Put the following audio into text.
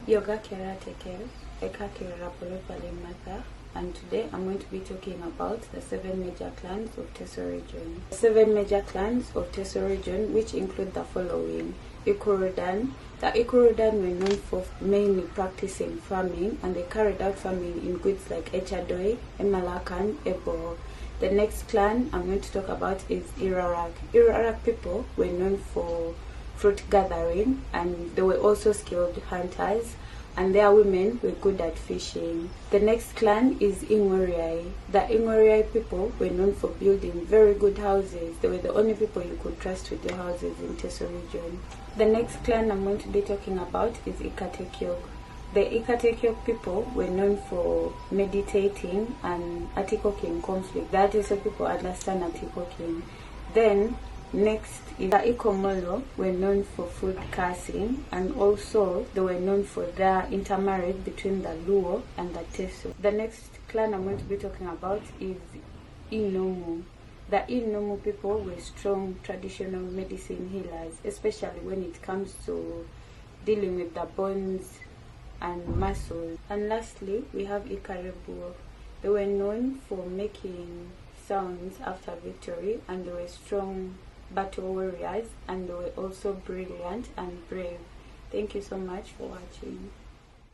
Yoga Ikatekok, Valyne, and today I'm going to be talking about the 7 major clans of Teso region. The 7 major clans of Teso region, which include the following: Ikurudan. The Ikurudan were known for mainly practicing farming, and they carried out farming in goods like Echadoi, Emalakan, Ebo. The next clan I'm going to talk about is Irarak. Irarak people were known for fruit gathering, and they were also skilled hunters, and their women were good at fishing. The next clan is Igoria. The Igoria people were known for building very good houses. They were the only people you could trust with their houses in Teso region. The next clan I'm going to be talking about is Ikatekok. The Ikatekok people were known for meditating and Aticoking conflict. The Iteso people understand Aticoking. Then next is the Ikomolo, were known for food cursing, and also they were known for their intermarriage between the Luo and the Teso. The next clan I'm going to be talking about is Inomu. The Inomu people were strong traditional medicine healers, especially when it comes to dealing with the bones and muscles. And lastly, we have Ikaruwok. They were known for making sounds after victory, and they were strong battle warriors, and they were also brilliant and brave. Thank you so much for watching.